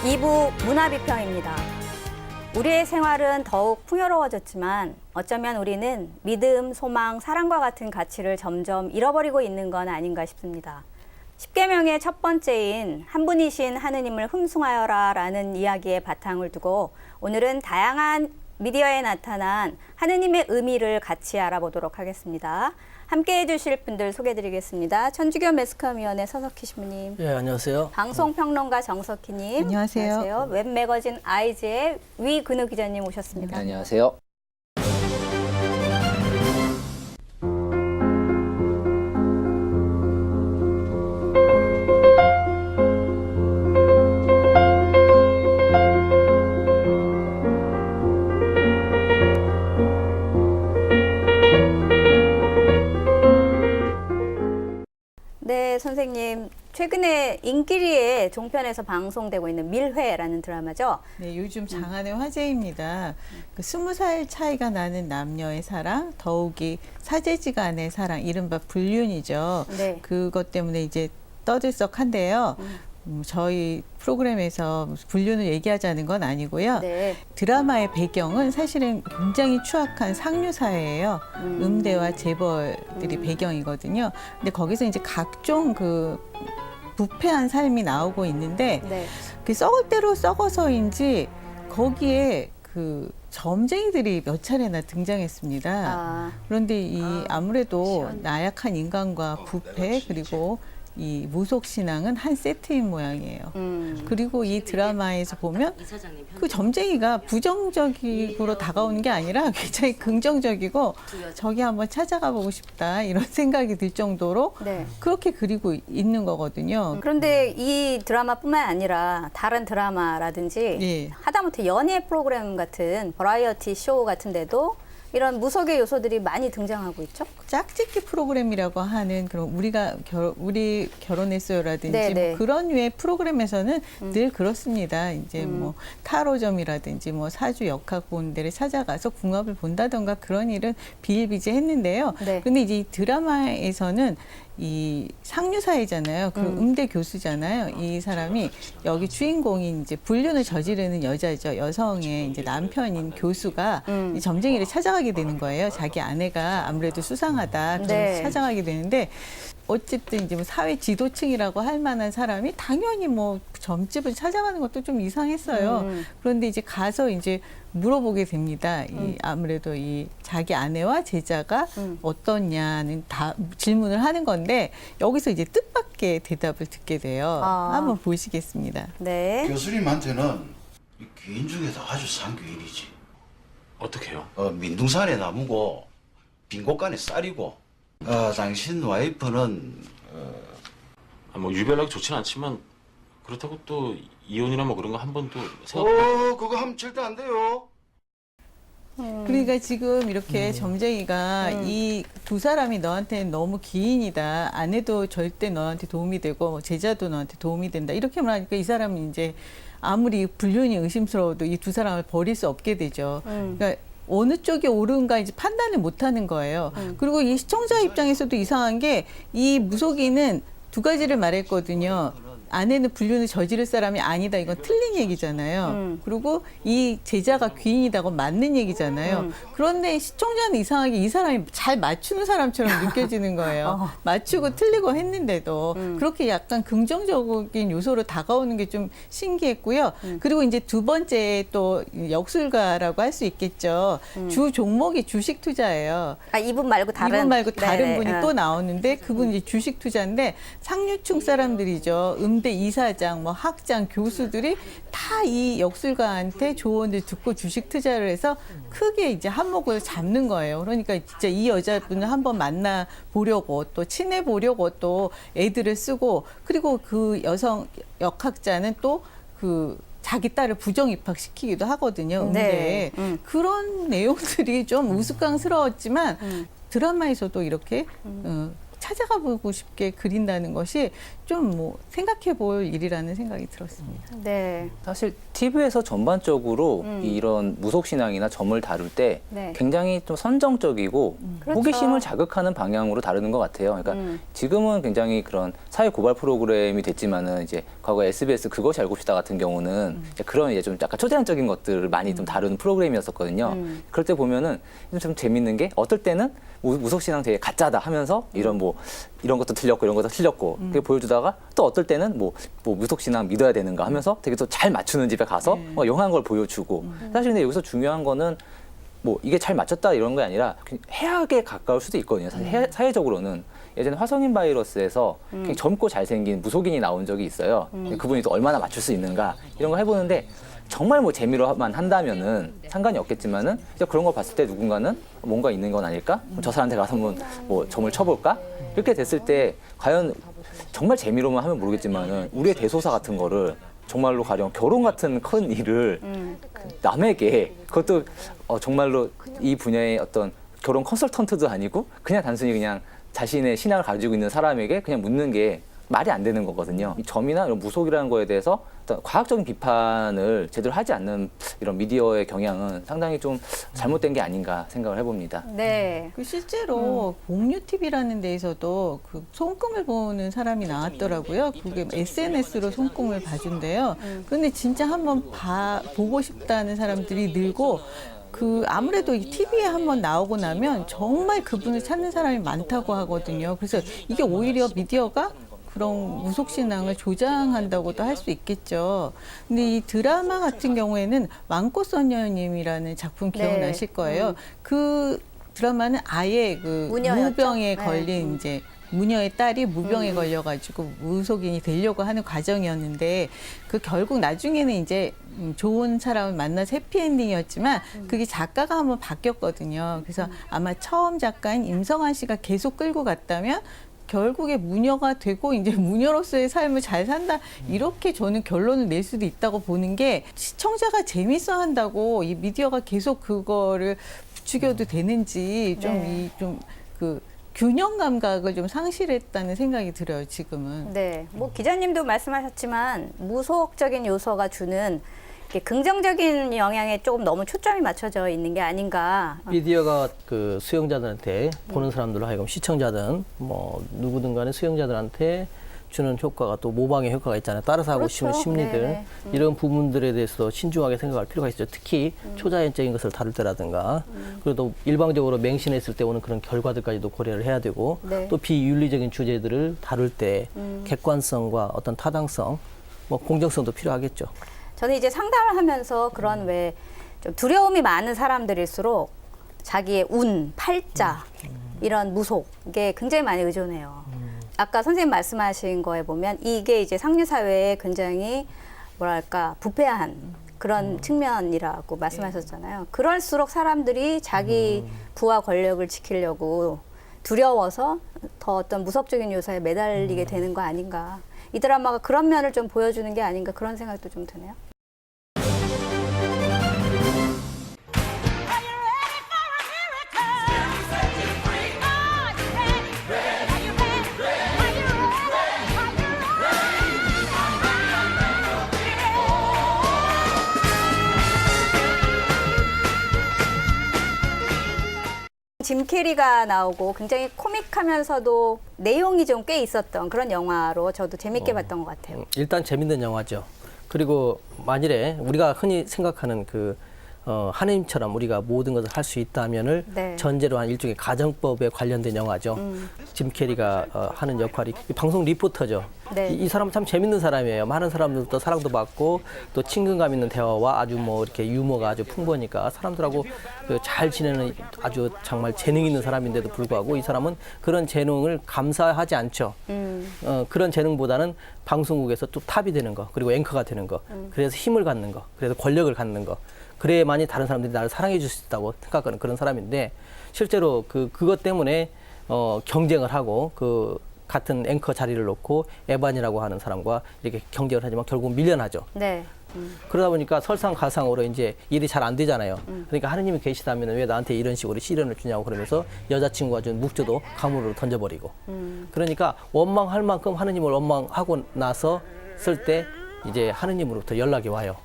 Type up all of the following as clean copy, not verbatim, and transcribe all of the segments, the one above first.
2부 문화비평입니다. 우리의 생활은 더욱 풍요로워졌지만 어쩌면 우리는 믿음, 소망, 사랑과 같은 가치를 점점 잃어버리고 있는 건 아닌가 싶습니다. 십계명의 첫 번째인 한 분이신 하느님을 흠숭하여라 라는 이야기의 바탕을 두고 오늘은 다양한 미디어에 나타난 하느님의 의미를 같이 알아보도록 하겠습니다. 함께 해주실 분들 소개해드리겠습니다. 천주교 매스컴위원회 서석희 신부님. 네, 안녕하세요. 방송평론가 정석희님. 안녕하세요. 웹매거진 아이즈의 위근우 기자님 오셨습니다. 네, 안녕하세요. 네, 선생님. 최근에 인기리에 종편에서 방송되고 있는 밀회라는 드라마죠. 네, 요즘 장안의 화제입니다. 그 20살 차이가 나는 남녀의 사랑, 더욱이 사제지 간의 사랑, 이른바 불륜이죠. 네. 그것 때문에 이제 떠들썩한데요. 저희 프로그램에서 불륜을 얘기하자는 건 아니고요. 네. 드라마의 배경은 사실은 굉장히 추악한 상류 사회예요. 음대와 재벌들이 배경이거든요. 근데 거기서 이제 각종 그 부패한 삶이 나오고 있는데 네. 그 썩을 대로 썩어서인지 거기에 그 점쟁이들이 몇 차례나 등장했습니다. 아, 그런데 이 아무래도 나약한 인간과 부패 그리고 이 무속 신앙은 한 세트인 모양이에요. 그리고 이 드라마에서 보면 그 점쟁이가 부정적으로 다가오는 게 아니라 굉장히 긍정적이고 저기 한번 찾아가 보고 싶다 이런 생각이 들 정도로 네. 그렇게 그리고 있는 거거든요. 그런데 이 드라마뿐만 아니라 다른 드라마라든지 예. 하다못해 연예 프로그램 같은 버라이어티 쇼 같은 데도 이런 무속의 요소들이 많이 등장하고 있죠. 짝짓기 프로그램이라고 하는 그런 우리 결혼했어요라든지 네, 네. 뭐 그런 류의 프로그램에서는 늘 그렇습니다. 이제 뭐 타로점이라든지 뭐 사주 역학 보는 데를 찾아가서 궁합을 본다던가 그런 일은 비일비재했는데요. 네. 근데 이제 이 드라마에서는 이 상류 사회잖아요. 그리고 음대 교수잖아요. 이 사람이 여기 주인공이 이제 불륜을 저지르는 여자죠. 여성의 이제 남편인 교수가 이 점쟁이를 찾아가게 되는 거예요. 자기 아내가 아무래도 수상하다. 그래서 네. 찾아가게 되는데 어쨌든 이제 뭐 사회 지도층이라고 할 만한 사람이 당연히 뭐 점집을 찾아가는 것도 좀 이상했어요. 그런데 이제 가서 이제 물어보게 됩니다. 이 아무래도 이 자기 아내와 제자가 어떠냐는 다 질문을 하는 건데 여기서 이제 뜻밖의 대답을 듣게 돼요. 아. 한번 보시겠습니다. 네. 교수님한테는 이 귀인 중에서 아주 산 귀인이지. 어떻게요? 민둥산에 나무고 빈곳간에 쌀이고 당신 와이프는 뭐 유별나게 좋지는 않지만 그렇다고 또 이혼이나 뭐 그런 거 한 번도 생각. 그거 하면 절대 안 돼요. 그러니까 지금 이렇게 점쟁이가 이 두 사람이 너한테는 너무 기인이다. 아내도 절대 너한테 도움이 되고 뭐 제자도 너한테 도움이 된다. 이렇게 말하니까 이 사람은 이제 아무리 불륜이 의심스러워도 이 두 사람을 버릴 수 없게 되죠. 그러니까 어느 쪽이 옳은가 이제 판단을 못 하는 거예요. 그리고 이 시청자 입장에서도 이상한 게 이 무속인은 두 가지를 말했거든요. 아내는 불륜을 저지를 사람이 아니다. 이건 틀린 얘기잖아요. 그리고 이 제자가 귀인이다고 맞는 얘기잖아요. 그런데 시청자는 이상하게 이 사람이 잘 맞추는 사람처럼 느껴지는 거예요. 맞추고 틀리고 했는데도 그렇게 약간 긍정적인 요소로 다가오는 게 좀 신기했고요. 그리고 이제 두 번째 또 역술가라고 할 수 있겠죠. 주 종목이 주식 투자예요. 아, 이분 말고 다른. 이분 말고 다른 네네. 분이 또 나오는데 그분이 주식 투자인데 상류층 사람들이죠. 음대 이사장, 뭐 학장, 교수들이 다 이 역술가한테 조언을 듣고 주식 투자를 해서 크게 이제 한몫을 잡는 거예요. 그러니까 진짜 이 여자분을 한번 만나 보려고 또 친해 보려고 또 애들을 쓰고 그리고 그 여성 역학자는 또 그 자기 딸을 부정 입학시키기도 하거든요. 음대에. 네. 그런 내용들이 좀 우스꽝스러웠지만 드라마에서도 이렇게 찾아가 보고 싶게 그린다는 것이 좀 뭐 생각해 볼 일이라는 생각이 들었습니다. 네. 사실 TV에서 전반적으로 이런 무속신앙이나 점을 다룰 때 네. 굉장히 좀 선정적이고 그렇죠. 호기심을 자극하는 방향으로 다루는 것 같아요. 그러니까 지금은 굉장히 그런 사회 고발 프로그램이 됐지만은 이제 과거 SBS 그것이 알고 싶다 같은 경우는 이제 그런 이제 좀 약간 초대형적인 것들을 많이 좀 다루는 프로그램이었었거든요. 그럴 때 보면은 좀 재밌는 게 어떨 때는 무속신앙 되게 가짜다 하면서 이런 뭐 이런 것도 틀렸고 이런 것도 틀렸고 그렇게 보여주다가 또 어떨 때는 뭐 무속신앙 믿어야 되는가 하면서 되게 또 잘 맞추는 집에 가서 영한 걸 보여주고 사실 근데 여기서 중요한 거는 뭐 이게 잘 맞췄다 이런 게 아니라 해악에 가까울 수도 있거든요. 사실 사회적으로는 예전에 화성인 바이러스에서 굉장히 젊고 잘생긴 무속인이 나온 적이 있어요. 그분이 또 얼마나 맞출 수 있는가 이런 거 해보는데 정말 뭐 재미로만 한다면은 상관이 없겠지만은 그런 거 봤을 때 누군가는 뭔가 있는 건 아닐까? 저 사람한테 가서 한번 뭐 점을 쳐볼까? 이렇게 됐을 때 과연 정말 재미로만 하면 모르겠지만은 우리의 대소사 같은 거를 정말로 가령 결혼 같은 큰 일을 남에게 그것도 정말로 이 분야의 어떤 결혼 컨설턴트도 아니고 그냥 단순히 그냥 자신의 신앙을 가지고 있는 사람에게 그냥 묻는 게 말이 안 되는 거거든요. 이 점이나 이런 무속이라는 거에 대해서 어떤 과학적인 비판을 제대로 하지 않는 이런 미디어의 경향은 상당히 좀 잘못된 게 아닌가 생각을 해봅니다. 네. 그 실제로 공유 TV라는 데에서도 그 손금을 보는 사람이 나왔더라고요. 그게 SNS로 손금을 봐준대요. 근데 진짜 한번 보고 싶다는 사람들이 늘고 그 아무래도 이 TV에 한번 나오고 나면 정말 그분을 찾는 사람이 많다고 하거든요. 그래서 이게 오히려 미디어가 그런 무속신앙을 조장한다고도 할 수 있겠죠. 근데 이 드라마 같은 경우에는 망꽃소녀님이라는 작품 기억나실 거예요. 그 드라마는 아예 그 무녀였죠? 무병에 네. 걸린 이제 무녀의 딸이 무병에 걸려가지고 무속인이 되려고 하는 과정이었는데 그 결국 나중에는 이제 좋은 사람을 만나서 해피엔딩이었지만 그게 작가가 한번 바뀌었거든요. 그래서 아마 처음 작가인 임성환 씨가 계속 끌고 갔다면 결국에 무녀가 되고 이제 무녀로서의 삶을 잘 산다 이렇게 저는 결론을 낼 수도 있다고 보는 게 시청자가 재밌어 한다고 이 미디어가 계속 그거를 부추겨도 되는지 네. 좀 그 균형 감각을 좀 상실했다는 생각이 들어요, 지금은. 네. 뭐 기자님도 말씀하셨지만 무속적인 요소가 주는 이렇게 긍정적인 영향에 조금 너무 초점이 맞춰져 있는 게 아닌가. 미디어가 그 수용자들한테 보는 사람들로 하여금 시청자든 뭐 누구든 간에 수용자들한테 주는 효과가 또 모방의 효과가 있잖아요. 따라서 하고 싶은 그렇죠. 심리들 네네. 이런 부분들에 대해서 신중하게 생각할 필요가 있죠. 특히 초자연적인 것을 다룰 때라든가 그리고 또 일방적으로 맹신했을 때 오는 그런 결과들까지도 고려를 해야 되고 네. 또 비윤리적인 주제들을 다룰 때 객관성과 어떤 타당성, 뭐 공정성도 필요하겠죠. 저는 이제 상담을 하면서 그런 왜 좀 두려움이 많은 사람들일수록 자기의 운, 팔자 이런 무속 이게 굉장히 많이 의존해요. 아까 선생님 말씀하신 거에 보면 이게 이제 상류 사회에 굉장히 뭐랄까 부패한 그런 측면이라고 말씀하셨잖아요. 그럴수록 사람들이 자기 부와 권력을 지키려고 두려워서 더 어떤 무섭적인 요소에 매달리게 되는 거 아닌가. 이 드라마가 그런 면을 좀 보여주는 게 아닌가 그런 생각도 좀 드네요. 짐 캐리가 나오고 굉장히 코믹하면서도 내용이 좀 꽤 있었던 그런 영화로 저도 재밌게 봤던 것 같아요. 일단 재밌는 영화죠. 그리고 만일에 우리가 흔히 생각하는 그 하느님처럼 우리가 모든 것을 할 수 있다면을 네. 전제로 한 일종의 가정법에 관련된 영화죠. 짐 캐리가 하는 역할이 이 방송 리포터죠. 네. 이 사람은 참 재밌는 사람이에요. 많은 사람들부터 사랑도 받고 또 친근감 있는 대화와 아주 뭐 이렇게 유머가 아주 풍부하니까 사람들하고 그잘 지내는 아주 정말 재능 있는 사람인데도 불구하고 이 사람은 그런 재능을 감사하지 않죠. 그런 재능보다는 방송국에서 또 탑이 되는 거, 그리고 앵커가 되는 거, 그래서 힘을 갖는 거, 그래서 권력을 갖는 거. 그래야만이 다른 사람들이 나를 사랑해 줄 수 있다고 생각하는 그런 사람인데 실제로 그것 때문에 경쟁을 하고 그 같은 앵커 자리를 놓고 에반이라고 하는 사람과 이렇게 경쟁을 하지만 결국 밀려나죠. 네. 그러다 보니까 설상가상으로 이제 일이 잘 안 되잖아요. 그러니까 하느님이 계시다면 왜 나한테 이런 식으로 시련을 주냐고 그러면서 여자친구가 준 묵조도 강물로 던져버리고. 그러니까 원망할 만큼 하느님을 원망하고 나서 쓸 때 이제 하느님으로부터 연락이 와요.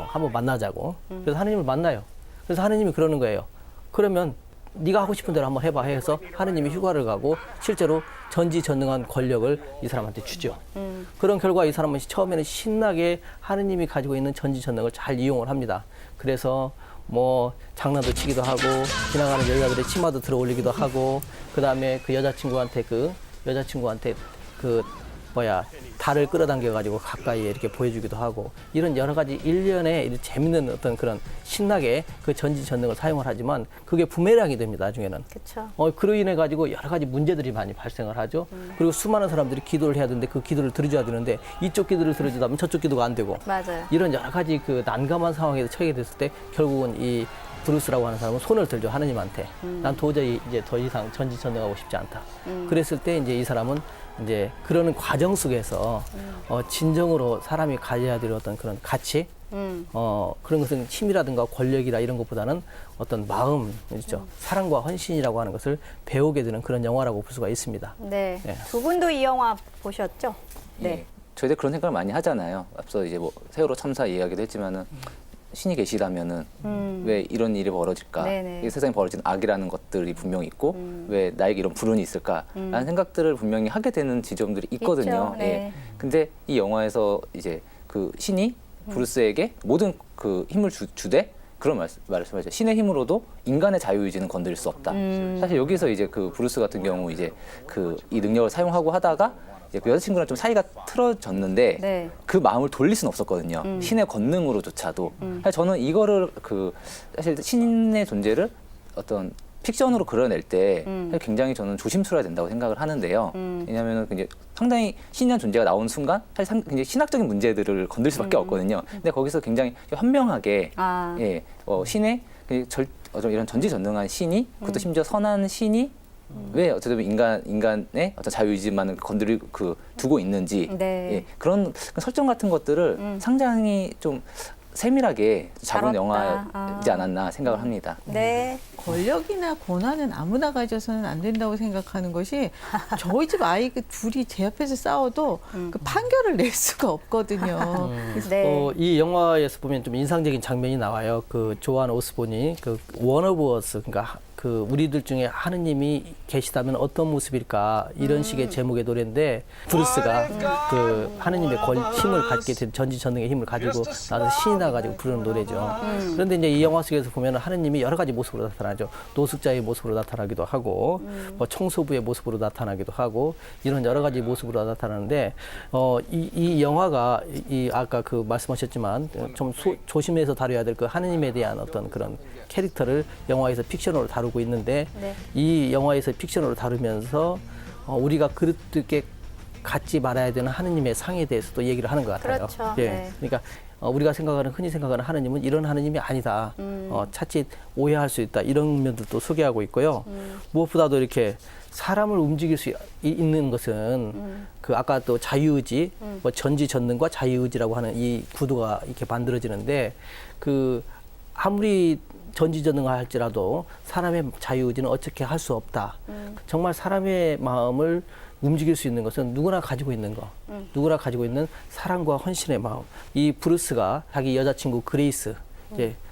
한번 만나자고. 그래서 하느님을 만나요. 그래서 하느님이 그러는 거예요. 그러면 네가 하고 싶은 대로 한번 해봐 해서 하느님이 휴가를 가고 실제로 전지전능한 권력을 이 사람한테 주죠. 그런 결과 이 사람은 처음에는 신나게 하느님이 가지고 있는 전지전능을 잘 이용을 합니다. 그래서 뭐 장난도 치기도 하고 지나가는 여자들의 치마도 들어 올리기도 하고 그다음에 그 여자친구한테 달을 끌어당겨 가지고 가까이에 이렇게 보여주기도 하고 이런 여러 가지 일련의 재밌는 어떤 그런 신나게 그 전지전능을 사용을 하지만 그게 부메랑이 됩니다. 나중에는. 그렇죠. 그로 인해 가지고 여러 가지 문제들이 많이 발생을 하죠. 그리고 수많은 사람들이 기도를 해야 되는데 그 기도를 들어줘야 되는데 이쪽 기도를 들어주다 보면 저쪽 기도가 안 되고 맞아요. 이런 여러 가지 그 난감한 상황에 처하게 됐을 때 결국은 이 브루스라고 하는 사람은 손을 들죠. 하느님한테. 난 도저히 이제 더 이상 전지전능하고 싶지 않다. 그랬을 때 이제 이 사람은 이제 그러는 과정 속에서 진정으로 사람이 가져야 될 어떤 그런 가치, 그런 것은 힘이라든가 권력이라 이런 것보다는 어떤 마음이죠. 사랑과 헌신이라고 하는 것을 배우게 되는 그런 영화라고 볼 수가 있습니다. 네. 네. 두 분도 이 영화 보셨죠? 네. 예. 저희들 그런 생각을 많이 하잖아요. 앞서 이제 뭐 세월호 참사 이야기도 했지만은 신이 계시다면은 왜 이런 일이 벌어질까? 네네. 이 세상에 벌어진 악이라는 것들이 분명히 있고 왜 나에게 이런 불운이 있을까라는 생각들을 분명히 하게 되는 지점들이 있거든요. 있죠. 네. 예. 근데 이 영화에서 이제 그 신이 브루스에게 모든 그 힘을 주되 그런 말씀하죠. 신의 힘으로도 인간의 자유의지는 건드릴 수 없다. 사실 여기서 이제 그 브루스 같은 경우 이제 그 이 능력을 사용하고 하다가 이제 그 여자친구랑 좀 사이가 틀어졌는데 네. 그 마음을 돌릴 수는 없었거든요. 신의 권능으로조차도. 사실 저는 이거를 그 사실 신의 존재를 어떤 픽션으로 그려낼 때 사실 굉장히 저는 조심스러워야 된다고 생각을 하는데요. 왜냐하면 이제 상당히 신이라는 존재가 나온 순간 사실 굉장히 신학적인 문제들을 건들 수밖에 없거든요. 근데 거기서 굉장히 현명하게 예, 신의 이런 전지전능한 신이 그것도 심지어 선한 신이 왜 어쨌든 인간의 어떤 자유의지만을 건드리고 두고 있는지 네. 예, 그런 설정 같은 것들을 상당히 좀 세밀하게 잡은 영화이지 않았나 생각을 합니다. 네. 권력이나 권한은 아무나 가져서는 안 된다고 생각하는 것이 저희 집 아이 그 둘이 제 앞에서 싸워도 그 판결을 낼 수가 없거든요. 네. 이 영화에서 보면 좀 인상적인 장면이 나와요. 그 조안 오스본이 그 원 오브 어스, 그러니까 그 우리들 중에 하느님이 계시다면 어떤 모습일까 이런 식의 제목의 노래인데 브루스가 그 하느님의 힘을 갖게 된 전지전능의 힘을 가지고 나서 신이 나가지고 부르는 노래죠. 그런데 이제 이 영화 속에서 보면 하느님이 여러 가지 모습으로 나타나죠. 노숙자의 모습으로 나타나기도 하고 뭐 청소부의 모습으로 나타나기도 하고 이런 여러 가지 모습으로 나타나는데 이 영화가 아까 그 말씀하셨지만 좀 조심해서 다뤄야 될 그 하느님에 대한 어떤 그런 캐릭터를 영화에서 픽션으로 다루고 있는데 네. 이 영화에서 픽션으로 다루면서 우리가 그렇게 갖지 말아야 되는 하느님의 상에 대해서도 얘기를 하는 것 같아요. 그렇죠. 예. 네. 그러니까 우리가 흔히 생각하는 하느님은 이런 하느님이 아니다. 차칫 오해할 수 있다. 이런 면들도 소개하고 있고요. 무엇보다도 이렇게 사람을 움직일 수 있는 것은 그 아까 또 자유의지, 뭐 전지전능과 자유의지라고 하는 이 구도가 이렇게 만들어지는데 그 아무리 전지전능할지라도 사람의 자유의지는 어떻게 할 수 없다. 정말 사람의 마음을 움직일 수 있는 것은 누구나 가지고 있는 거. 누구나 가지고 있는 사랑과 헌신의 마음. 이 브루스가 자기 여자친구 그레이스,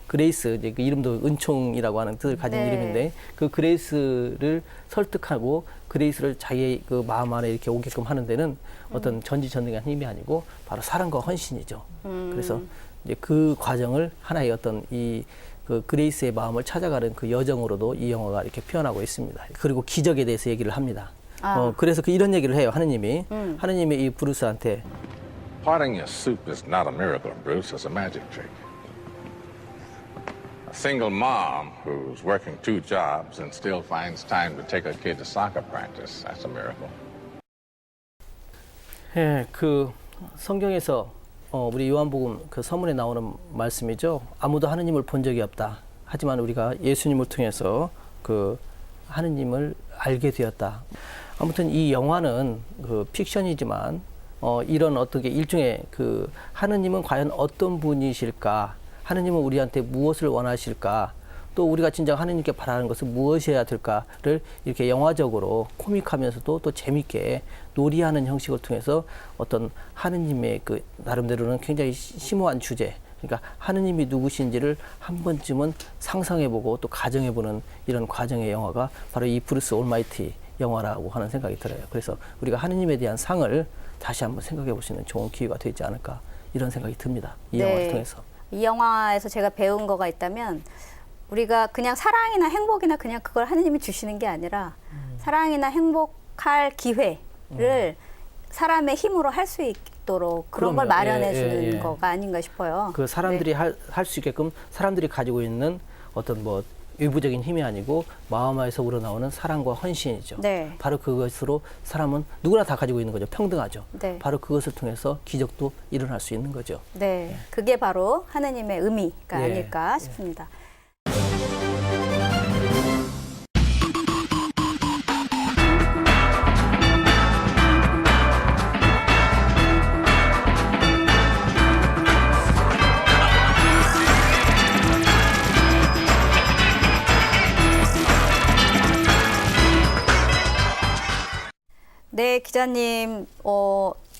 그레이스, 그 이름도 은총이라고 하는 뜻을 가진 네. 이름인데 그 그레이스를 설득하고 그레이스를 자기의 그 마음 안에 이렇게 오게끔 하는 데는 어떤 전지전능한 힘이 아니고 바로 사랑과 헌신이죠. 그래서 이제 그 과정을 하나의 어떤 그 그레이스의 마음을 찾아가는 그 여정으로도 이 영화가 이렇게 표현하고 있습니다. 그리고 기적에 대해서 얘기를 합니다. 그래서 이런 얘기를 해요. 하느님이 이 브루스한테 Parting your soup is not a miracle, Bruce. It's a magic trick. A single mom who's working 2 jobs and still finds time to take her kid to soccer practice. That's a miracle. 예, 그 성경에서 우리 요한복음 그 서문에 나오는 말씀이죠. 아무도 하느님을 본 적이 없다. 하지만 우리가 예수님을 통해서 그 하느님을 알게 되었다. 아무튼 이 영화는 그 픽션이지만 이런 어떻게 일종의 그 하느님은 과연 어떤 분이실까? 하느님은 우리한테 무엇을 원하실까? 또 우리가 진정 하느님께 바라는 것은 무엇이어야 될까를 이렇게 영화적으로 코믹하면서도 또 재밌게 놀이하는 형식을 통해서 어떤 하느님의 그 나름대로는 굉장히 심오한 주제, 그러니까 하느님이 누구신지를 한 번쯤은 상상해보고 또 가정해보는 이런 과정의 영화가 바로 이 브루스 올마이티 영화라고 하는 생각이 들어요. 그래서 우리가 하느님에 대한 상을 다시 한번 생각해 볼 수 있는 좋은 기회가 되지 않을까 이런 생각이 듭니다. 이 영화를 통해서. 이 영화에서 제가 배운 거가 있다면 우리가 그냥 사랑이나 행복이나 그냥 그걸 하느님이 주시는 게 아니라 사랑이나 행복할 기회를 사람의 힘으로 할 수 있도록 그런 걸 그럼요. 마련해 예, 주는 예, 예. 거가 아닌가 싶어요. 그 사람들이 할 수 있게끔 사람들이 가지고 있는 어떤 뭐 외부적인 힘이 아니고 마음 안에서 우러나오는 사랑과 헌신이죠. 네. 바로 그것으로 사람은 누구나 다 가지고 있는 거죠. 평등하죠. 네. 바로 그것을 통해서 기적도 일어날 수 있는 거죠. 네, 그게 바로 하느님의 의미가 예. 아닐까 싶습니다. 네, 기자님,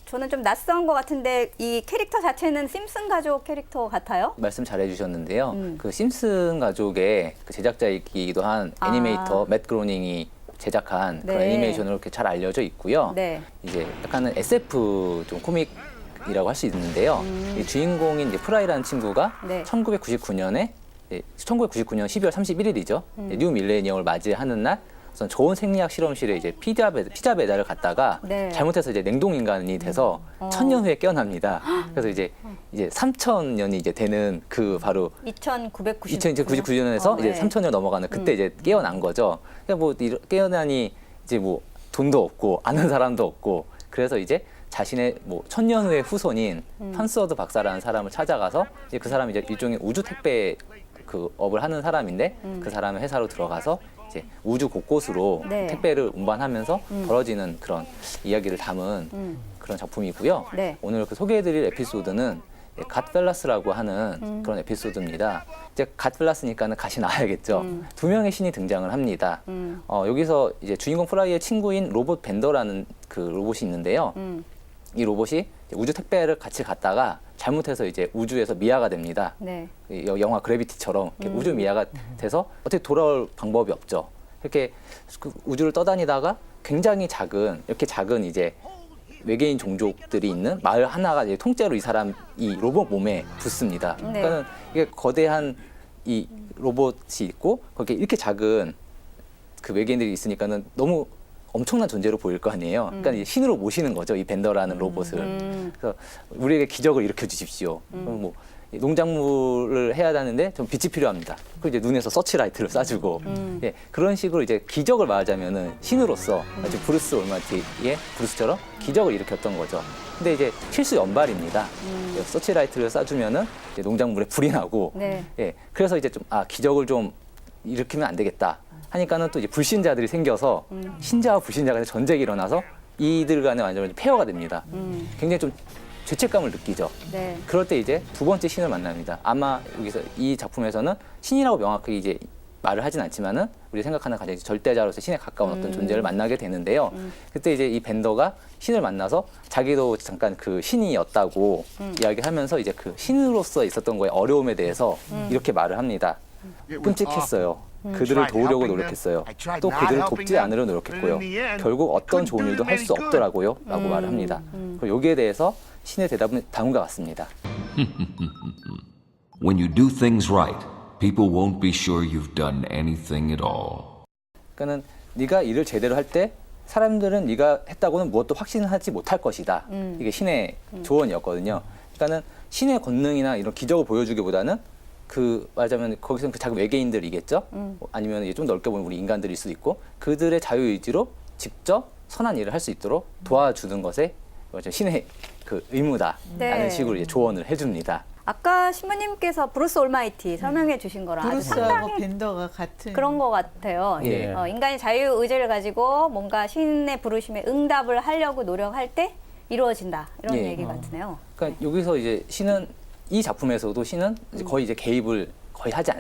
저는 좀 낯선 것 같은데 이 캐릭터 자체는 심슨 가족 캐릭터 같아요? 말씀 잘 해주셨는데요. 그 심슨 가족의 그 제작자이기도 한 아. 애니메이터 맷 그로닝이 제작한 그런 네. 애니메이션으로 이렇게 잘 알려져 있고요. 네. 이제 약간은 SF 좀 코믹이라고 할 수 있는데요. 이 주인공인 이제 프라이라는 친구가 네. 1999년 12월 31일이죠. 뉴 밀레니엄을 맞이하는 날 우선 좋은 생리학 실험실에 이제 피자 배달을 갔다가 네. 잘못해서 이제 냉동 인간이 돼서 1000년 후에 깨어납니다. 그래서 이제 3000년이 이제 되는 그 바로 2999년에서 2099년에서 이제 3000년 넘어가는 그때 이제 깨어난 거죠. 그러니까 뭐 깨어나니 이제 뭐 돈도 없고 아는 사람도 없고 그래서 이제 자신의 뭐 1000년 후의 후손인 턴스워드 박사라는 사람을 찾아가서 이제 그 사람이 이제 일종의 우주 택배 그 업을 하는 사람인데 그 사람의 회사로 들어가서 이제 우주 곳곳으로 네. 택배를 운반하면서 벌어지는 그런 이야기를 담은 그런 작품이고요. 네. 오늘 그 소개해드릴 에피소드는 갓펠라스라고 하는 그런 에피소드입니다. 이제 갓펠라스니까는 갓이 나와야겠죠. 두 명의 신이 등장을 합니다. 여기서 이제 주인공 프라이의 친구인 로봇 벤더라는 그 로봇이 있는데요. 이 로봇이 우주 택배를 같이 갔다가 잘못해서 이제 우주에서 미아가 됩니다. 네. 이 영화 그래비티처럼 이렇게 우주 미아가 돼서 어떻게 돌아올 방법이 없죠. 이렇게 그 우주를 떠다니다가 굉장히 이렇게 작은 이제 외계인 종족들이 있는 마을 하나가 이제 통째로 이 로봇 몸에 붙습니다. 네. 그러니까는 이게 거대한 이 로봇이 있고 거기에 이렇게 작은 그 외계인들이 있으니까는 너무 엄청난 존재로 보일 거 아니에요. 그러니까 이제 신으로 모시는 거죠, 이 벤더라는 로봇을. 그래서 우리에게 기적을 일으켜 주십시오. 뭐 농작물을 해야 하는데 좀 빛이 필요합니다. 그리고 이제 눈에서 서치라이트를 쏴주고 예, 그런 식으로 이제 기적을 말하자면은 신으로서 아주 브루스 올마티의 브루스처럼 기적을 일으켰던 거죠. 근데 이제 필수 연발입니다. 예, 서치라이트를 쏴주면은 이제 농작물에 불이 나고 네. 예, 그래서 이제 좀 기적을 좀 일으키면 안 되겠다 하니까는 또 이제 불신자들이 생겨서 신자와 불신자 간의 전쟁이 일어나서 이들 간에 완전 폐허가 됩니다. 굉장히 좀 죄책감을 느끼죠. 네. 그럴 때 이제 두 번째 신을 만납니다. 아마 여기서 이 작품에서는 신이라고 명확하게 이제 말을 하진 않지만은 우리 생각하는 가장 절대자로서 신에 가까운 어떤 존재를 만나게 되는데요. 그때 이제 이 벤더가 신을 만나서 자기도 잠깐 그 신이었다고 이야기하면서 이제 그 신으로서 있었던 거에 어려움에 대해서 이렇게 말을 합니다. 끔찍했어요. 그들을 도우려고 노력했어요. 또 그들을 돕지 않으려 노력했고요. 결국 어떤 좋은 일도 할 수 없더라고요. 라고 말을 합니다. 그리고 여기에 대해서 신의 대답은 다음과 같습니다. When you do things right, people won't be sure you've done anything at all. 그러니까는 네가 일을 제대로 할 때 사람들은 네가 했다고는 무엇도 확신하지 못할 것이다. 이게 신의 조언이었거든요. 그러니까는 신의 권능이나 이런 기적을 보여주기보다는 그 말하자면 거기서는 그 작은 외계인들이겠죠. 아니면 이제 좀 넓게 보면 우리 인간들일 수도 있고 그들의 자유의지로 직접 선한 일을 할 수 있도록 도와주는 것에 신의 그 의무다라는 네. 식으로 이제 조언을 해줍니다. 아까 신부님께서 브루스 올마이티 설명해 주신 거랑 아주 브루스하고 상당히 벤더가 같은 그런 것 같아요. 예. 인간이 자유의지를 가지고 뭔가 신의 부르심에 응답을 하려고 노력할 때 이루어진다 이런 예. 얘기 같으네요. 그러니까 여기서 이제 신은 이 작품에서도 신은 이제 거의 이제 개입을 거의 하지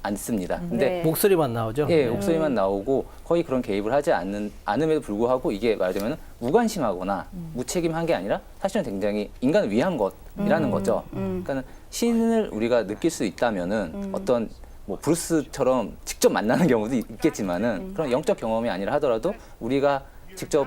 않습니다. 근데 네. 목소리만 나오죠. 예, 목소리만 나오고 거의 그런 개입을 하지 않음에도 불구하고 이게 말하자면 무관심하거나 무책임한 게 아니라 사실은 굉장히 인간을 위한 것이라는 거죠. 그러니까 신을 우리가 느낄 수 있다면은 어떤 뭐 브루스처럼 직접 만나는 경우도 있겠지만은 그런 영적 경험이 아니라 하더라도 우리가 직접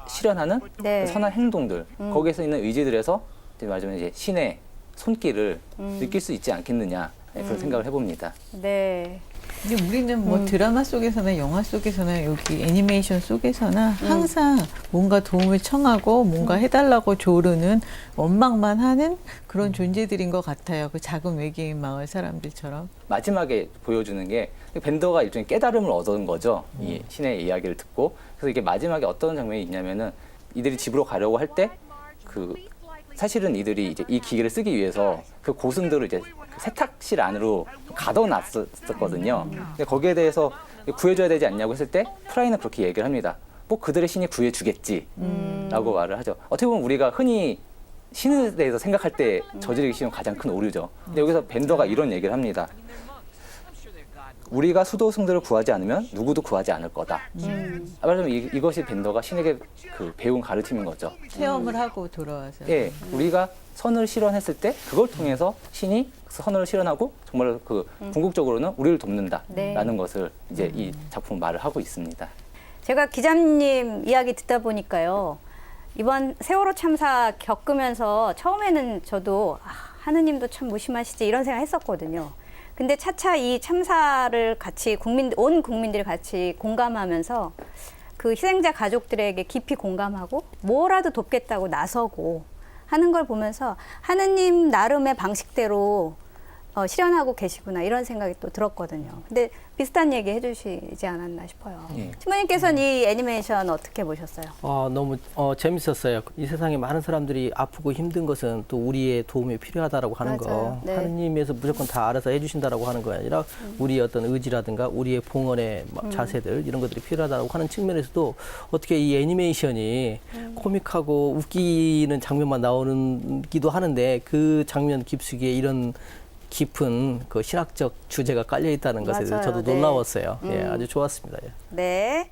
실현하는 네. 선한 행동들 거기에서 있는 의지들에서 이제 말하자면 이제 신의 손길을 느낄 수 있지 않겠느냐 그런 생각을 해봅니다. 네. 근데 우리는 뭐 드라마 속에서나 영화 속에서나 여기 애니메이션 속에서나 항상 뭔가 도움을 청하고 뭔가 해달라고 조르는 원망만 하는 그런 존재들인 것 같아요. 그 작은 외계인 마을 사람들처럼. 마지막에 보여주는 게 벤더가 일종의 깨달음을 얻은 거죠. 이 신의 이야기를 듣고. 그래서 이게 마지막에 어떤 장면이 있냐면은 이들이 집으로 가려고 할 때 그 사실은 이들이 이제 이 기계를 쓰기 위해서 그 고승들을 이제 그 세탁실 안으로 가둬놨었거든요. 근데 거기에 대해서 구해줘야 되지 않냐고 했을 때 프라이는 그렇게 얘기를 합니다. 뭐 그들의 신이 구해주겠지라고 말을 하죠. 어떻게 보면 우리가 흔히 신에 대해서 생각할 때 저지르기 쉬운 가장 큰 오류죠. 근데 여기서 벤더가 이런 얘기를 합니다. 우리가 수도승들을 구하지 않으면 누구도 구하지 않을 거다. 말하자면 이것이 벤더가 신에게 그 배운 가르침인 거죠. 체험을 하고 돌아와서. 예, 우리가 선을 실현했을 때 그걸 통해서 신이 선을 실현하고 정말 그 궁극적으로는 우리를 돕는다라는 네. 것을 이제 이 작품 말을 하고 있습니다. 제가 기자님 이야기 듣다 보니까요. 이번 세월호 참사 겪으면서 처음에는 저도 하느님도 참 무심하시지 이런 생각 했었거든요. 근데 차차 이 참사를 같이 온 국민들이 같이 공감하면서 그 희생자 가족들에게 깊이 공감하고 뭐라도 돕겠다고 나서고 하는 걸 보면서 하느님 나름의 방식대로 실현하고 계시구나 이런 생각이 또 들었거든요. 근데 비슷한 얘기 해주시지 않았나 싶어요. 예. 신부님께서는 이 애니메이션 어떻게 보셨어요? 너무 재밌었어요. 이 세상에 많은 사람들이 아프고 힘든 것은 또 우리의 도움이 필요하다라고 하는 맞아요. 거. 네. 하느님에서 무조건 다 알아서 해주신다라고 하는 거 아니라 우리의 어떤 의지라든가 우리의 봉헌의 자세들 이런 것들이 필요하다고 하는 측면에서도 어떻게 이 애니메이션이 코믹하고 웃기는 장면만 나오기도 하는데 그 장면 깊숙이에 이런 깊은 그 신학적 주제가 깔려 있다는 것에 대해서 맞아요. 저도 네. 놀라웠어요. 예, 아주 좋았습니다. 예. 네.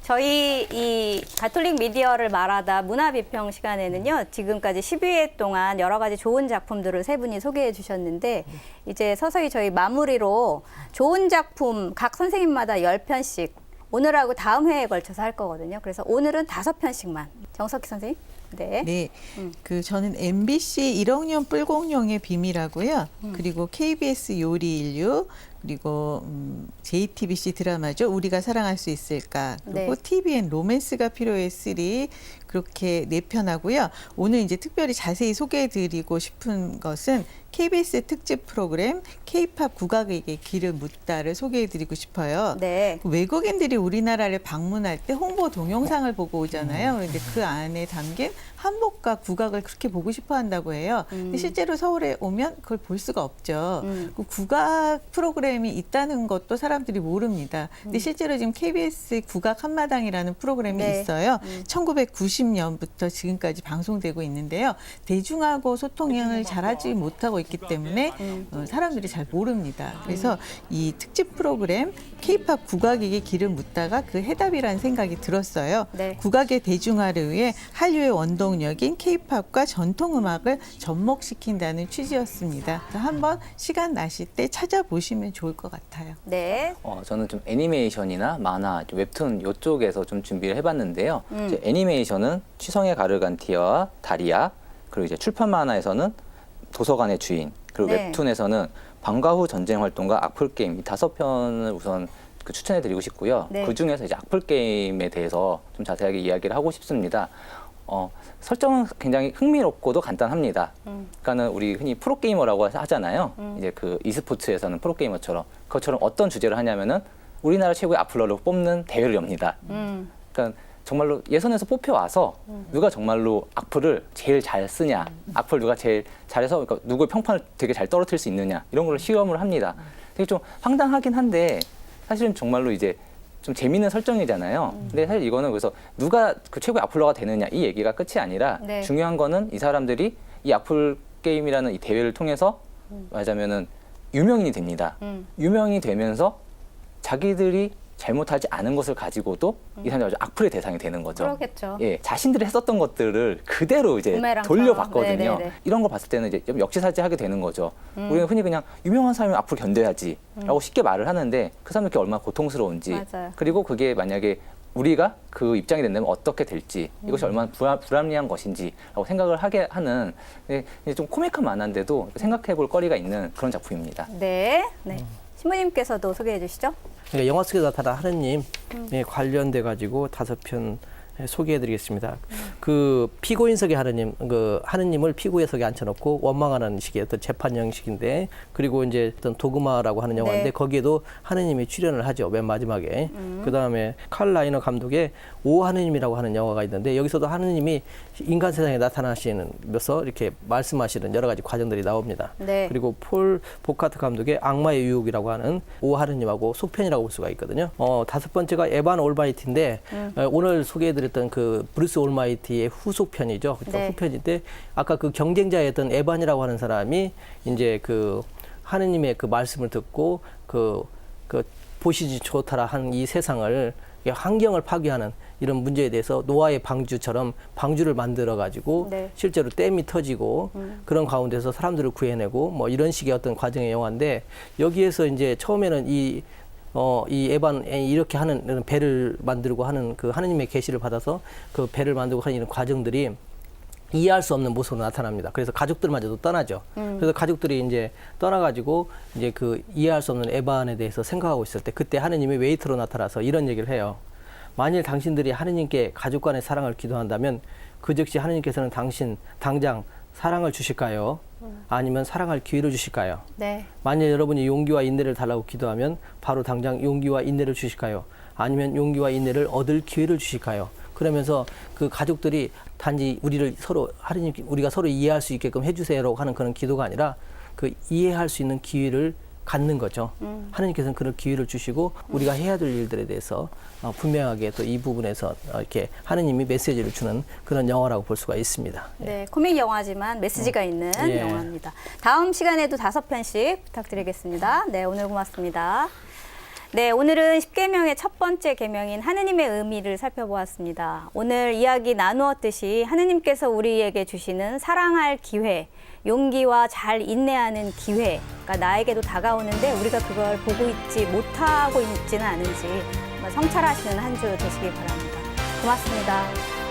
저희 이 가톨릭 미디어를 말하다 문화비평 시간에는요, 지금까지 12회 동안 여러 가지 좋은 작품들을 세 분이 소개해 주셨는데, 이제 서서히 저희 마무리로 좋은 작품 각 선생님마다 10편씩 오늘하고 다음 회에 걸쳐서 할 거거든요. 그래서 오늘은 5편씩만. 정석희 선생님? 네. 네. 그 저는 MBC 1억년 뿔공룡의 비밀하고요. 그리고 KBS 요리인류, 그리고 JTBC 드라마죠. 우리가 사랑할 수 있을까. 그리고 네. TVN 로맨스가 필요해 3 그렇게 4편 하고요. 오늘 이제 특별히 자세히 소개해드리고 싶은 것은 KBS 특집 프로그램 K-팝 국악에게 길을 묻다를 소개해드리고 싶어요. 네. 외국인들이 우리나라를 방문할 때 홍보 동영상을 보고 오잖아요. 그런데 그 안에 담긴 한복과 국악을 그렇게 보고 싶어 한다고 해요. 근데 실제로 서울에 오면 그걸 볼 수가 없죠. 그 국악 프로그램이 있다는 것도 사람들이 모릅니다. 근데 실제로 지금 KBS 국악 한마당이라는 프로그램이 네. 있어요. 1990년부터 지금까지 방송되고 있는데요. 대중하고 소통을 잘하지 못하고 있기 때문에 사람들이 잘 모릅니다. 그래서 이 특집 프로그램 K-팝 국악에게 길을 묻다가 그 해답이라는 생각이 들었어요. 네. 국악의 대중화를 위해 한류의 원동력인 K-팝과 전통음악을 접목시킨다는 취지였습니다. 그래서 한번 시간 나실 때 찾아보시면 좋을 것 같아요. 네. 저는 좀 애니메이션이나 만화, 웹툰 이쪽에서 좀 준비를 해봤는데요. 이제 애니메이션은 취성의 가르간티아와 다리아, 그리고 이제 출판 만화에서는 도서관의 주인, 그리고 네. 웹툰에서는 방과 후 전쟁 활동과 악플 게임 이 5편을 우선 추천해드리고 싶고요. 네. 그 중에서 이제 악플 게임에 대해서 좀 자세하게 이야기를 하고 싶습니다. 설정은 굉장히 흥미롭고도 간단합니다. 그러니까는 우리 흔히 프로게이머라고 하잖아요. 이제 그 e스포츠에서는 프로게이머처럼 그것처럼 어떤 주제를 하냐면은 우리나라 최고의 악플러를 뽑는 대회를 엽니다. 그러니까 정말로 예선에서 뽑혀와서 누가 정말로 악플을 제일 잘 쓰냐, 악플 누가 제일 잘해서 그러니까 누구의 평판을 되게 잘 떨어뜨릴 수 있느냐 이런 걸 시험을 합니다. 되게 좀 황당하긴 한데 사실은 정말로 이제 좀 재미있는 설정이잖아요. 근데 사실 이거는 그래서 누가 그 최고의 악플러가 되느냐 이 얘기가 끝이 아니라 네. 중요한 거는 이 사람들이 이 악플 게임이라는 이 대회를 통해서 말하자면은 유명인이 됩니다. 유명인이 되면서 자기들이 잘못하지 않은 것을 가지고도 이 사람들이 아주 악플의 대상이 되는 거죠. 그렇겠죠. 예, 자신들이 했었던 것들을 그대로 이제 부메랑처럼. 돌려봤거든요. 네네네. 이런 거 봤을 때는 이제 좀 역지사지하게 되는 거죠. 우리는 흔히 그냥 유명한 사람이 악플 견뎌야지라고 쉽게 말을 하는데 그 사람들이 얼마나 고통스러운지 맞아요. 그리고 그게 만약에 우리가 그 입장이 된다면 어떻게 될지 이것이 얼마나 불합리한 것인지라고 생각을 하게 하는 좀 코믹한 만화인데도 생각해볼 거리가 있는 그런 작품입니다. 네. 네. 신부님께서도 소개해 주시죠. 그러니까 영화 속에 나타난 하느님 관련돼 가지고 5편 소개해드리겠습니다. 그 피고인석의 하느님, 그 하느님을 피고인석에 앉혀놓고 원망하는 식의 어떤 재판 형식인데, 그리고 이제 어떤 도그마라고 하는 영화인데 네. 거기에도 하느님이 출연을 하죠. 맨 마지막에. 그 다음에 칼 라이너 감독의 오 하느님이라고 하는 영화가 있는데 여기서도 하느님이 인간 세상에 나타나시면서 이렇게 말씀하시는 여러 가지 과정들이 나옵니다. 네. 그리고 폴 보카트 감독의 악마의 유혹이라고 하는 오 하느님하고 속편이라고 볼 수가 있거든요. 5번째가 에반 올마이티인데 오늘 소개해드렸던 그 브루스 올마이티의 후속편이죠. 그러니까 네. 후편인데 아까 그 경쟁자였던 에반이라고 하는 사람이 이제 그 하느님의 그 말씀을 듣고 그 보시지 좋더라 한 이 세상을 환경을 파괴하는 이런 문제에 대해서 노아의 방주처럼 방주를 만들어 가지고 네. 실제로 댐이 터지고 그런 가운데서 사람들을 구해내고 뭐 이런 식의 어떤 과정의 영화인데 여기에서 이제 처음에는 이 에반이 이렇게 하는 이런 배를 만들고 하는 그 하느님의 계시를 받아서 그 배를 만들고 하는 이런 과정들이 이해할 수 없는 모습으로 나타납니다. 그래서 가족들마저도 떠나죠. 그래서 가족들이 이제 떠나가지고 이제 그 이해할 수 없는 에반에 대해서 생각하고 있을 때 그때 하느님이 웨이터로 나타나서 이런 얘기를 해요. 만일 당신들이 하느님께 가족 간의 사랑을 기도한다면 그 즉시 하느님께서는 당장 사랑을 주실까요? 아니면 사랑할 기회를 주실까요? 네. 만일 여러분이 용기와 인내를 달라고 기도하면 바로 당장 용기와 인내를 주실까요? 아니면 용기와 인내를 얻을 기회를 주실까요? 그러면서 그 가족들이 단지 우리가 서로 이해할 수 있게끔 해주세요라고 하는 그런 기도가 아니라 그 이해할 수 있는 기회를 갖는 거죠. 하느님께서는 그런 기회를 주시고 우리가 해야 될 일들에 대해서 분명하게 또 이 부분에서 이렇게 하느님이 메시지를 주는 그런 영화라고 볼 수가 있습니다. 네, 코믹 영화지만 메시지가 있는 예. 영화입니다. 다음 시간에도 5편씩 부탁드리겠습니다. 네, 오늘 고맙습니다. 네, 오늘은 10계명의 첫 번째 계명인 하느님의 의미를 살펴보았습니다. 오늘 이야기 나누었듯이 하느님께서 우리에게 주시는 사랑할 기회, 용기와 잘 인내하는 기회가 나에게도 다가오는데 우리가 그걸 보고 있지 못하고 있지는 않은지 정말 성찰하시는 한 주 되시길 바랍니다. 고맙습니다.